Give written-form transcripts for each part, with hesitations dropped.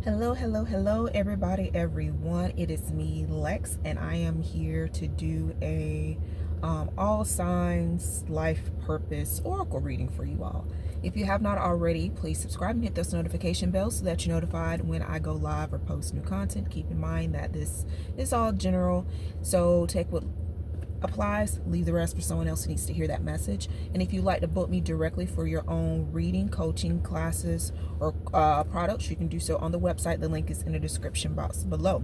Hello, everybody, everyone. It is me, Lex, and I am here to do a all signs life purpose oracle reading for you all. If you have not already, please subscribe and hit those notification bells so that you're notified when I go live or post new content. Keep in mind that this is all general, so take what applies, leave the rest for someone else who needs to hear that message. And if you'd like to book me directly for your own reading, coaching, classes, or products, you can do so on the website. The link is in the description box below.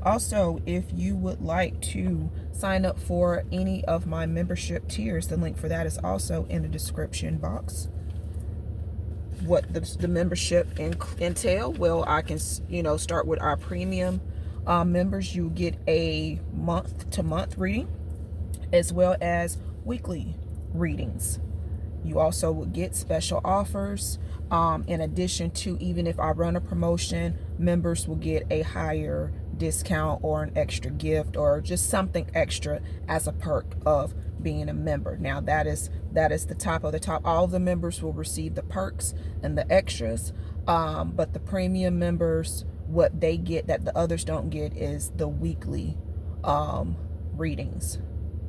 Also, if you would like to sign up for any of my membership tiers, the link for that is also in the description box. What the membership entail? Well, I can start with our premium members. You get a month-to-month reading, as well as weekly readings. You also will get special offers. In addition to, even if I run a promotion, members will get a higher discount or an extra gift or just something extra as a perk of being a member. Now that is the top of the top. All of the members will receive the perks and the extras, but the premium members, what they get that the others don't get is the weekly readings.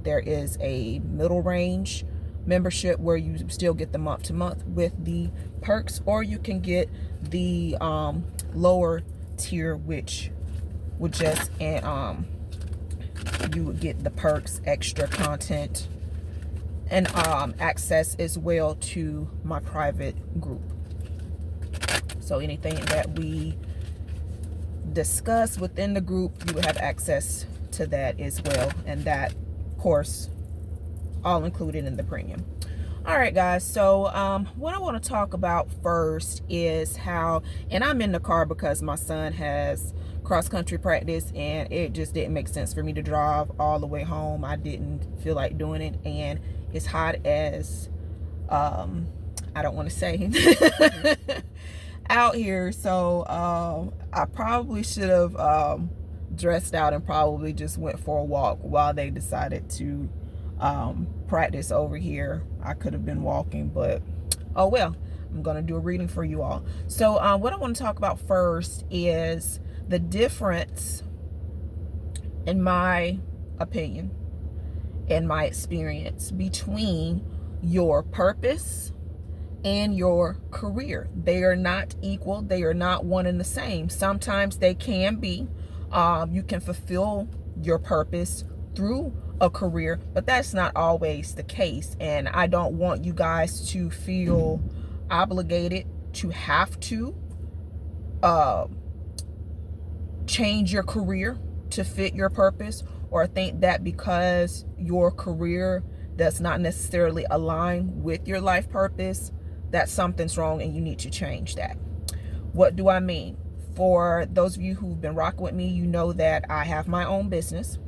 There is a middle range membership where you still get the month to month with the perks, or you can get the lower tier, which would just you would get the perks, extra content, and access as well to my private group. So anything that we discuss within the group, you would have access to that as well, and that, of course, all included in the premium. All right, guys, so what I want to talk about first is how, and I'm in the car because my son has cross-country practice and it just didn't make sense for me to drive all the way home. I didn't feel like doing it, and it's hot as I don't want to say out here, so I probably should have dressed out and probably just went for a walk while they decided to practice over here. I could have been walking, but oh well. I'm going to do a reading for you all. So what I want to talk about first is the difference, in my opinion, in my experience, between your purpose and your career. They are not equal. They are not one and the same. Sometimes they can be. You can fulfill your purpose through a career, but that's not always the case. And I don't want you guys to feel obligated to have to change your career to fit your purpose, or think that because your career does not necessarily align with your life purpose, that something's wrong and you need to change that. What do I mean? For those of you who've been rocking with me, you know that I have my own business,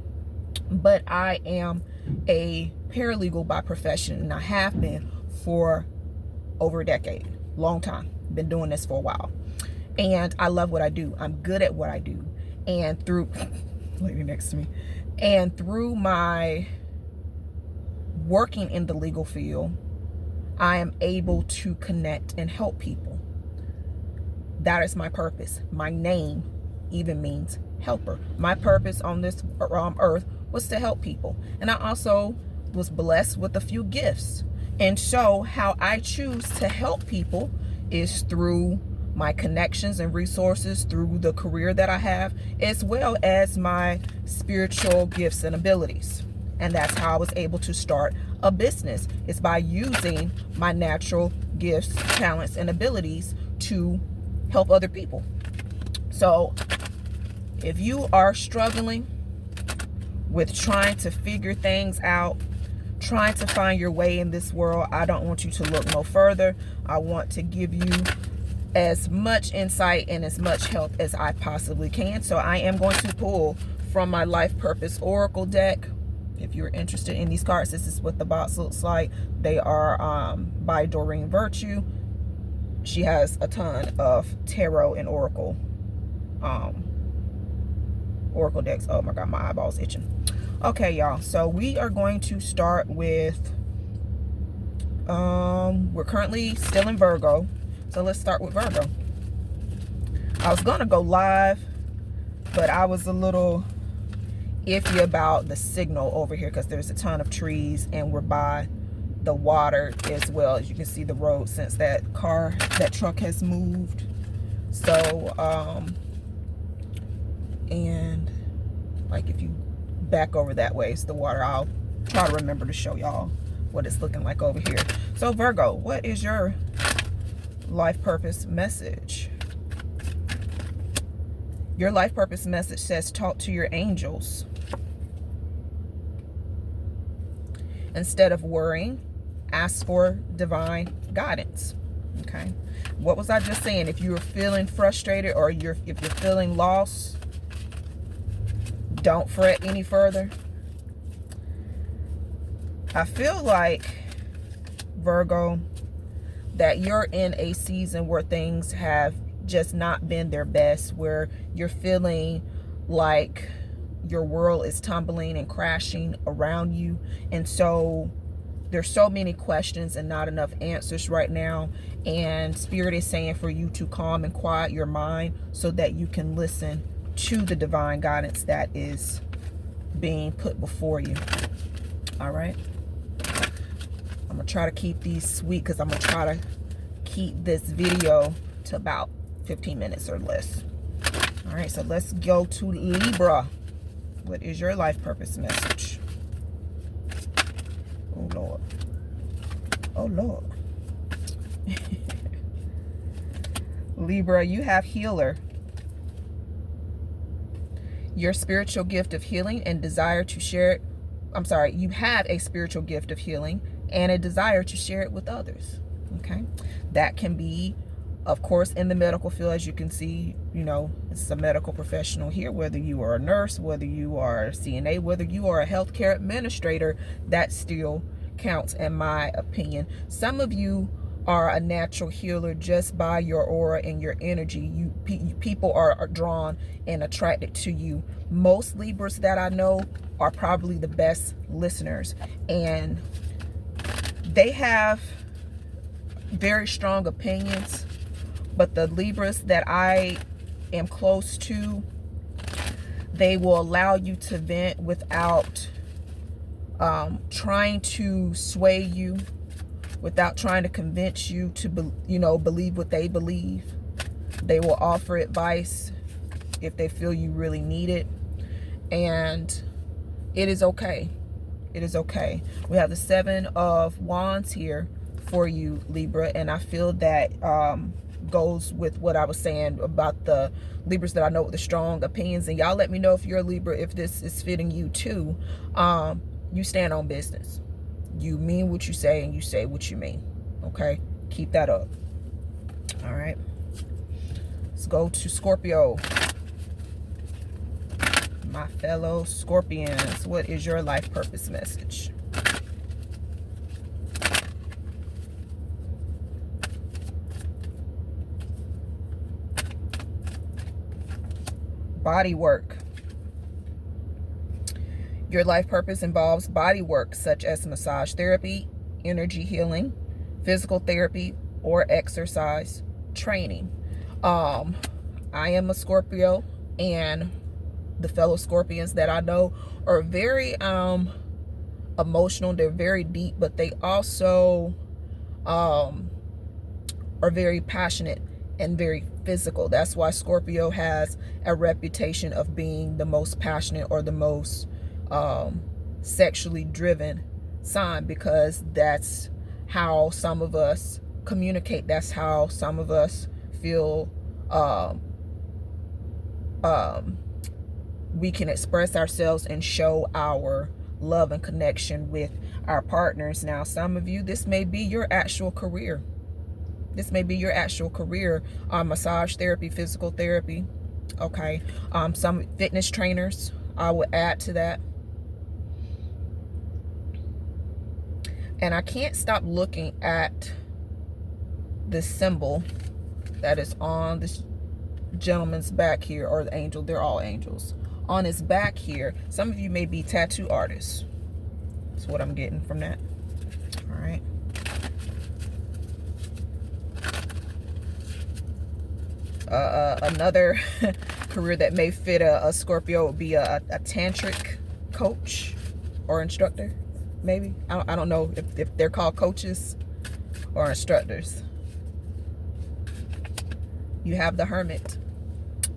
but I am a paralegal by profession, and I have been for over a decade. Long time. Been doing this for a while. And I love what I do. I'm good at what I do. And through lady next to me, and through my working in the legal field, I am able to connect and help people. That is my purpose. My name even means helper. My purpose on this earth was to help people. And I also was blessed with a few gifts. And so how I choose to help people is through my connections and resources, through the career that I have, as well as my spiritual gifts and abilities. And that's how I was able to start a business. It's by using my natural gifts, talents, and abilities to help other people. So if you are struggling with trying to figure things out, trying to find your way in this world, I don't want you to look no further. I want to give you as much insight and as much help as I possibly can. So I am going to pull from my Life Purpose Oracle deck. If you're interested in these cards, this is what the box looks like. They are by Doreen Virtue. She has a ton of tarot and oracle decks. Oh my god, my eyeball's itching. Okay, y'all, so we are going to start with we're currently still in Virgo, so let's start with Virgo. I was gonna go live, but I was a little iffy about the signal over here because there's a ton of trees and we're by the water as well. As you can see the road since that truck has moved. So and like if you back over that way, it's the water. I'll try to remember to show y'all what it's looking like over here. So Virgo, what is your life purpose message? Your life purpose message says talk to your angels. Instead of worrying, ask for divine guidance. Okay. What was I just saying? If you're feeling frustrated or if you're feeling lost, don't fret any further. I feel like, Virgo, that you're in a season where things have just not been their best, where you're feeling like your world is tumbling and crashing around you. And so there's so many questions and not enough answers right now. And Spirit is saying for you to calm and quiet your mind so that you can listen to the divine guidance that is being put before you. All right. I'm going to try to keep these sweet because I'm going to try to keep this video to about 15 minutes or less. All right. So let's go to Libra. What is your life purpose message? Oh, Lord. Oh, Lord. Libra, you have healer. Your spiritual gift of healing and desire to share it. I'm sorry, you have a spiritual gift of healing and a desire to share it with others. Okay. That can be, of course, in the medical field. As you can see, you know, it's a medical professional here, whether you are a nurse, whether you are a CNA, whether you are a healthcare administrator, that still counts in my opinion. Some of you are a natural healer just by your aura and your energy. People are drawn and attracted to you. Most Libras that I know are probably the best listeners, and they have very strong opinions. But the Libras that I am close to, they will allow you to vent without trying to sway you, without trying to convince you to believe what they believe. They will offer advice if they feel you really need it. And it is okay. It is okay. We have the 7 of Wands here for you, Libra. And I feel that goes with what I was saying about the Libras that I know with the strong opinions. And y'all let me know if you're a Libra, if this is fitting you too. You stand on business. You mean what you say and you say what you mean. Okay? Keep that up. All right. Let's go to Scorpio. My fellow Scorpions, what is your life purpose message? Body work. Your life purpose involves body work such as massage therapy, energy healing, physical therapy, or exercise training. I am a Scorpio, and the fellow Scorpions that I know are very emotional. They're very deep, but they also are very passionate and very physical. That's why Scorpio has a reputation of being the most passionate or the most sexually driven sign, because that's how some of us communicate. That's how some of us feel we can express ourselves and show our love and connection with our partners. Now, some of you, this may be your actual career. This may be your actual career. Massage therapy, physical therapy. Okay. Some fitness trainers, I would add to that. And I can't stop looking at this symbol that is on this gentleman's back here, or the angel. They're all angels. On his back here, some of you may be tattoo artists. That's what I'm getting from that. All right. Another career that may fit a Scorpio would be a tantric coach or instructor, maybe. I don't know if they're called coaches or instructors. You have the Hermit.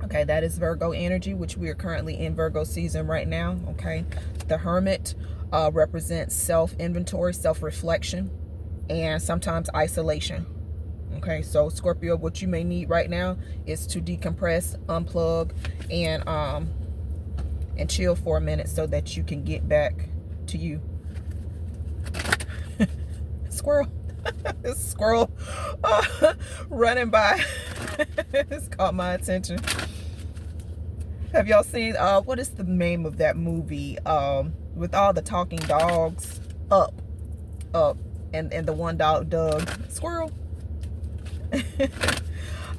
Okay, that is Virgo energy, which we are currently in Virgo season right now. Okay, the Hermit represents self-inventory, self-reflection, and sometimes isolation. Okay, so Scorpio, what you may need right now is to decompress, unplug, and chill for a minute so that you can get back to you. Squirrel. This squirrel running by. It's caught my attention. Have y'all seen what is the name of that movie with all the talking dogs? Up and the one dog Doug. Squirrel.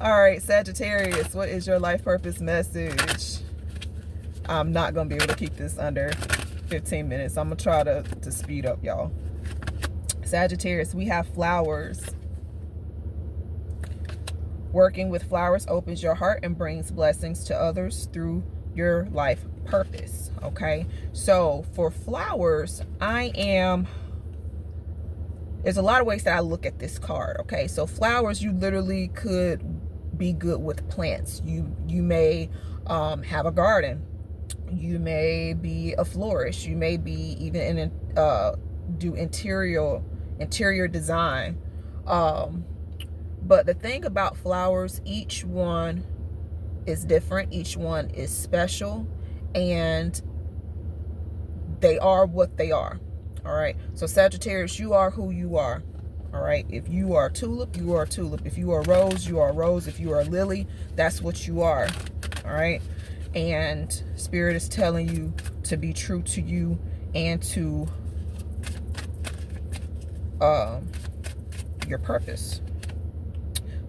All right, Sagittarius, what is your life purpose message? I'm not gonna be able to keep this under 15 minutes. I'm gonna try to speed up, y'all. Sagittarius, we have flowers. Working with flowers opens your heart and brings blessings to others through your life purpose. Okay, so for flowers, there's a lot of ways that I look at this card. Okay, so flowers, you literally could be good with plants. You may have a garden. You may be a florist. You may be even do interior design. But the thing about flowers, each one is different. Each one is special, and they are what they are. All right, so Sagittarius, you are who you are. All right, if you are tulip, you are a tulip. If you are rose, you are a rose. If you are a lily, that's what you are. All right, and Spirit is telling you to be true to you and to your purpose.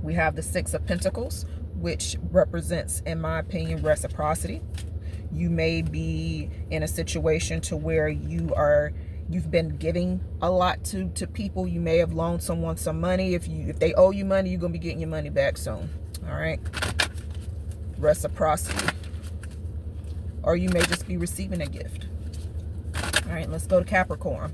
We have the Six of Pentacles, which represents, in my opinion, reciprocity. You may be in a situation to where you've been giving a lot to people. You may have loaned someone some money. If they owe you money, you're gonna be getting your money back soon. All right, reciprocity. Or you may just be receiving a gift. All right, let's go to Capricorn.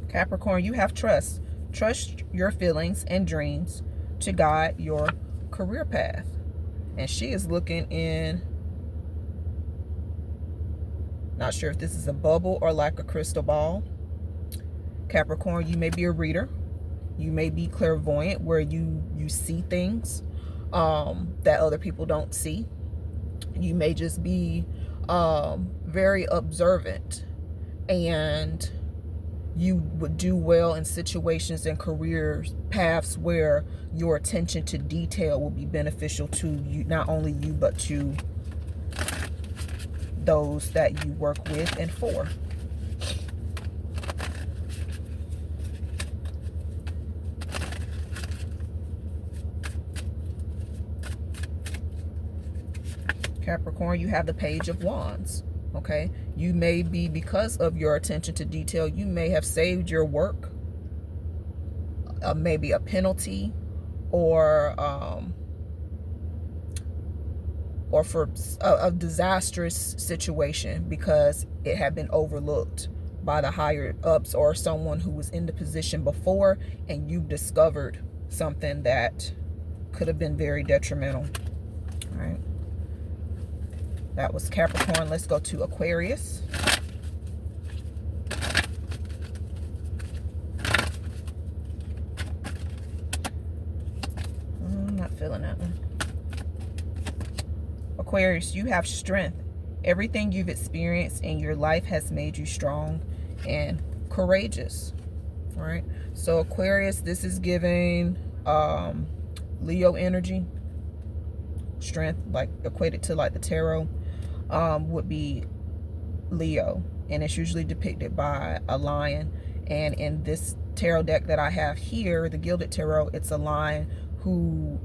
Capricorn, you have trust. Trust your feelings and dreams to guide your career path. And she is looking in, not sure if this is a bubble or like a crystal ball. Capricorn, you may be a reader. You may be clairvoyant, where you see things that other people don't see. You may just be very observant, and you would do well in situations and career paths where your attention to detail will be beneficial to you, not only you, but to those that you work with and for. Capricorn, you have the Page of Wands. Okay, you may be, because of your attention to detail, you may have saved your work maybe a penalty or for a disastrous situation because it had been overlooked by the higher ups or someone who was in the position before, and you discovered something that could have been very detrimental. All right. That was Capricorn. Let's go to Aquarius. I'm not feeling that one. Aquarius, you have strength. Everything you've experienced in your life has made you strong and courageous. All right. So Aquarius, this is giving Leo energy. Strength, like equated to like the tarot, would be Leo, and it's usually depicted by a lion. And in this tarot deck that I have here, the Gilded Tarot, it's a lion who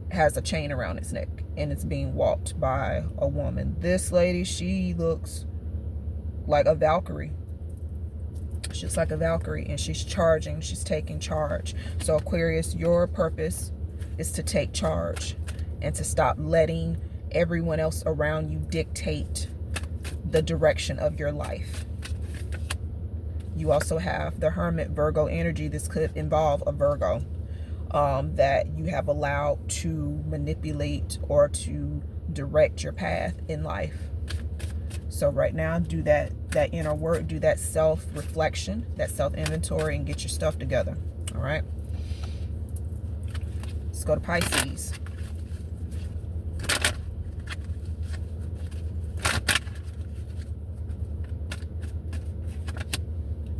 has a chain around its neck, and it's being walked by a woman. This lady, she looks like a Valkyrie. She's like a Valkyrie, and she's charging. She's taking charge. So Aquarius, your purpose is to take charge and to stop letting everyone else around you dictate the direction of your life. You also have the Hermit, Virgo energy. This could involve a Virgo that you have allowed to manipulate or to direct your path in life. So right now, do that inner work, do that self-reflection, that self-inventory, and get your stuff together. All right. Let's go to Pisces.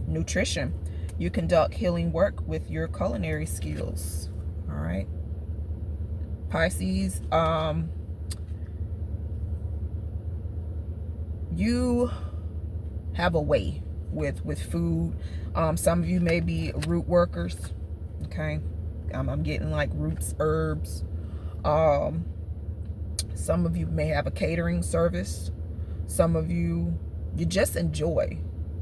Nutrition. You conduct healing work with your culinary skills. All right. Pisces, you have a way with food. Some of you may be root workers. Okay. I'm getting like roots, herbs. Some of you may have a catering service. Some of you just enjoy.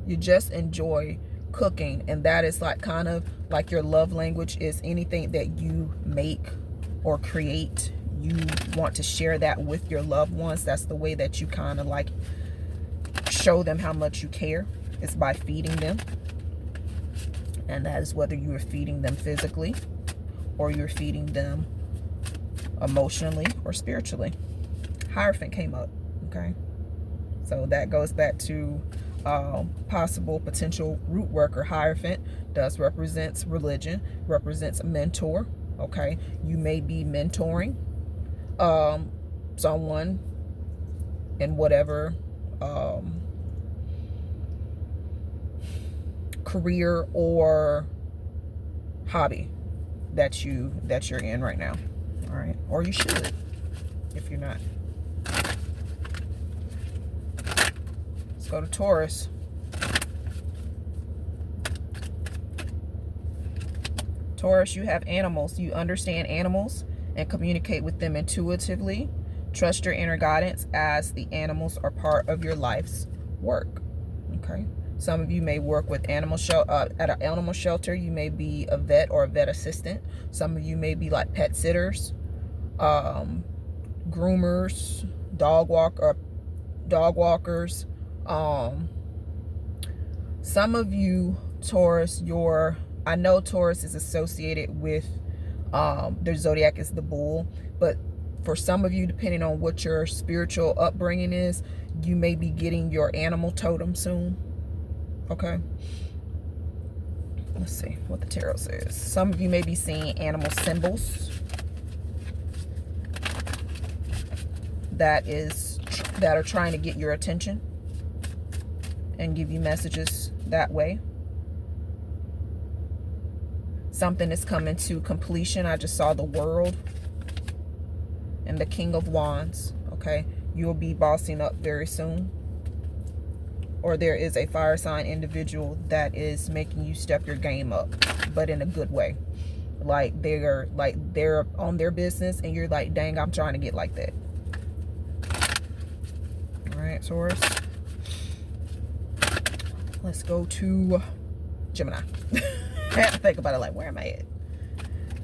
You just enjoy cooking, and that is like kind of like your love language is anything that you make or create. You want to share that with your loved ones. That's the way that you kind of like show them how much you care. It's by feeding them. And that is whether you are feeding them physically or you're feeding them emotionally or spiritually. Hierophant came up. Okay. So that goes back to possible potential root worker. Hierophant does represents religion, represents a mentor. Okay. You may be mentoring someone in whatever career or hobby that you're in right now. All right. Or you should, if you're not. Let's go to Taurus. Taurus, you have animals. You understand animals and communicate with them intuitively. Trust your inner guidance as the animals are part of your life's work. Okay. Some of you may work with at an animal shelter. You may be a vet or a vet assistant. Some of you may be like pet sitters, groomers, dog walkers. Some of you, Taurus, I know Taurus is associated with their zodiac is the bull, but for some of you, depending on what your spiritual upbringing is, you may be getting your animal totem soon. Okay. Let's see what the tarot says. Some of you may be seeing animal symbols that are trying to get your attention and give you messages that way. Something is coming to completion. I just saw the World and the King of Wands. Okay. You'll be bossing up very soon. Or there is a fire sign individual that is making you step your game up, but in a good way. Like they're on their business and you're like, dang, I'm trying to get like that. All right, Taurus. Let's go to Gemini. I have to think about it, like, where am I at?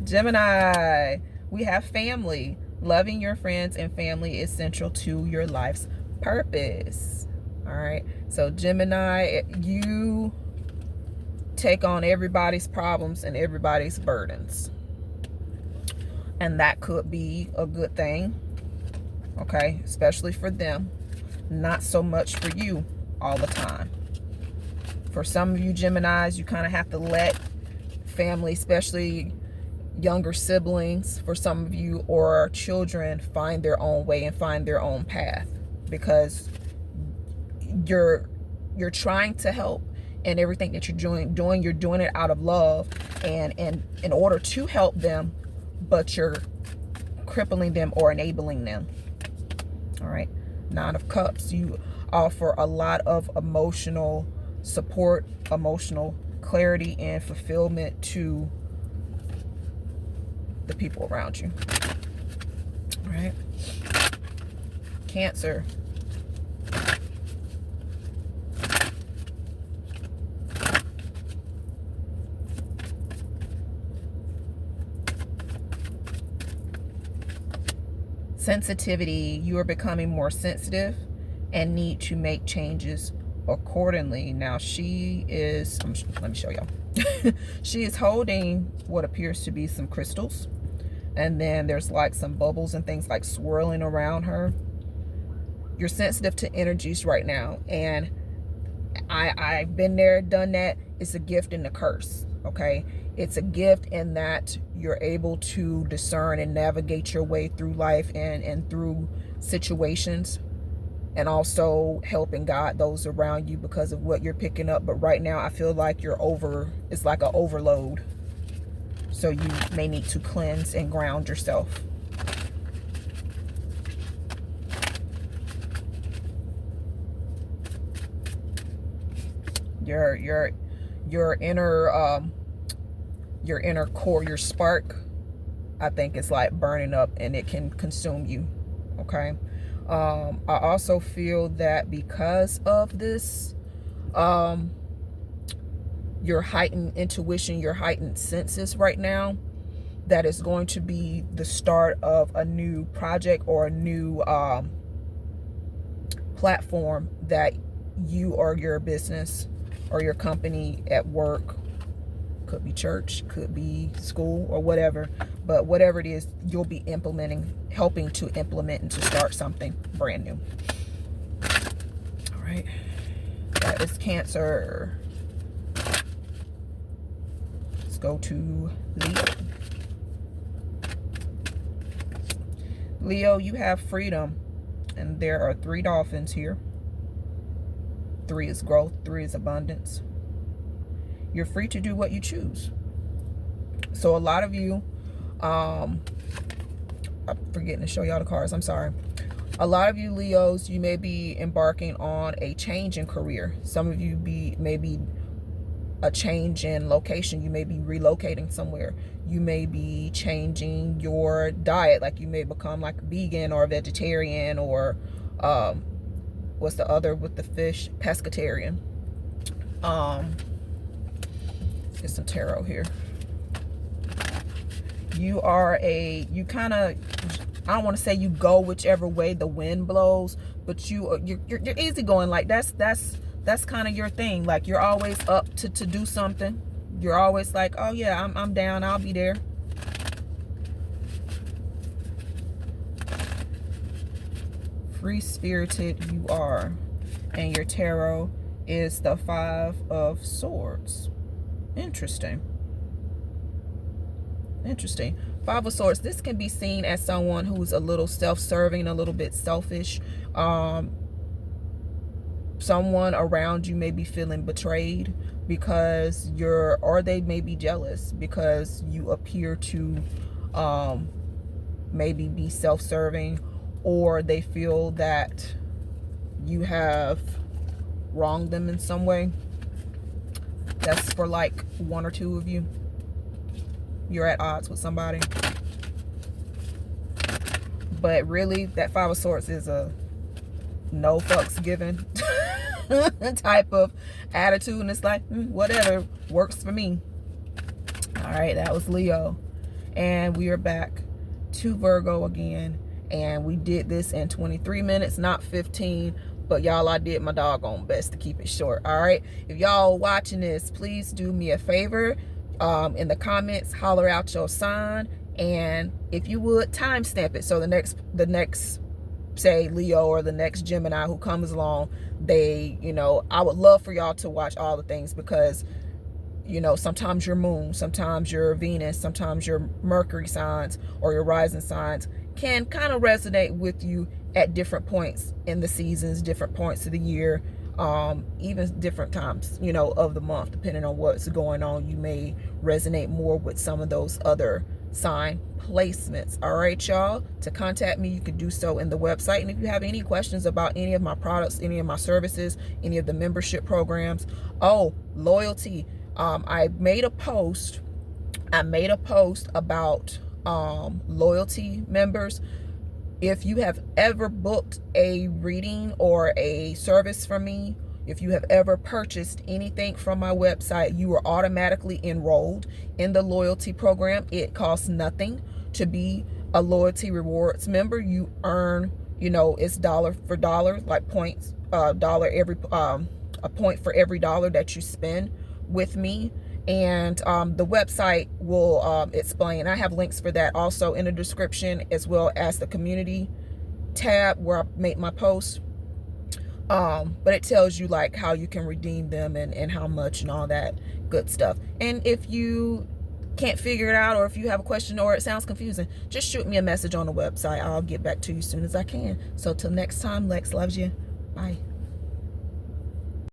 Gemini. We have family. Loving your friends and family is central to your life's purpose. All right. So Gemini, you take on everybody's problems and everybody's burdens. And that could be a good thing. Okay. Especially for them. Not so much for you all the time. For some of you Geminis, you kind of have to let family, especially younger siblings, for some of you, or children, find their own way and find their own path, because you're trying to help, and everything that you're doing it out of love and in order to help them, but you're crippling them or enabling them. All right. 9 of Cups. You offer a lot of emotional support, emotional clarity, and fulfillment to the people around you. All right. sensitivity. You are becoming more sensitive and need to make changes accordingly. Now she is, let me show y'all. She is holding what appears to be some crystals, and then there's like some bubbles and things like swirling around her. You're sensitive to energies right now, and I've been there, done that. It's a gift and a curse, okay? It's a gift in that you're able to discern and navigate your way through life and through situations, and also help and guide those around you because of what you're picking up. But right now I feel like it's like an overload. So you may need to cleanse and ground yourself. Your inner core, your spark, I think it's like burning up and it can consume you. Okay. I also feel that because of this, your heightened intuition, your heightened senses right now, that is going to be the start of a new project or a new platform that you or your business or your company at work, could be church, could be school or whatever, but whatever it is, you'll be helping to implement and to start something brand new. All right, that is Cancer. Let's go to Leo. Leo, you have freedom, and there are 3 dolphins here. 3 is growth, 3 is abundance. You're free to do what you choose. So a lot of you, I'm forgetting to show y'all the cards, I'm sorry. A lot of you Leos, you may be embarking on a change in career. Some of you maybe a change in location. You may be relocating somewhere. You may be changing your diet, like you may become like vegan or vegetarian, or what's the other with the fish, pescatarian. Get some tarot here. You kind of, I don't want to say you go whichever way the wind blows, but you're easygoing. Like that's kind of your thing. Like you're always up to do something. You're always like, oh yeah, I'm down, I'll be there. Free-spirited you are. And your tarot is the 5 of Swords. Interesting. 5 of Swords. This can be seen as someone who's a little self-serving, a little bit selfish. Someone around you may be feeling betrayed because or they may be jealous because you appear to maybe be self-serving, or they feel that you have wronged them in some way. That's for like 1 or 2 of you. You're at odds with somebody. But really, that 5 of Swords is a no fucks given type of attitude. And it's like, whatever works for me. All right, that was Leo. And we are back to Virgo again. And we did this in 23 minutes, not 15. But y'all, I did my doggone best to keep it short. All right, if y'all watching this, please do me a favor. In the comments, holler out your sign, and if you would, timestamp it, so the next say Leo or the next Gemini who comes along, they, I would love for y'all to watch all the things, because sometimes your moon, sometimes your Venus, sometimes your Mercury signs or your rising signs can kind of resonate with you at different points in the seasons, different points of the year, even different times, of the month, depending on what's going on. You may resonate more with some of those other sign placements. All right, y'all. To contact me, you can do so in the website. And if you have any questions about any of my products, any of my services, any of the membership programs, loyalty. I made a post about loyalty members. If you have ever booked a reading or a service from me, if you have ever purchased anything from my website, you are automatically enrolled in the loyalty program. It costs nothing to be a loyalty rewards member, you earn, you know, it's dollar for dollar, like points, dollar every a point for every dollar that you spend with me. And the website will explain. I have links for that also in the description, as well as the community tab where I make my posts. But it tells you like how you can redeem them and how much and all that good stuff. And if you can't figure it out, or if you have a question or it sounds confusing, just shoot me a message on the website. I'll get back to you as soon as I can. So till next time, Lex loves you. Bye.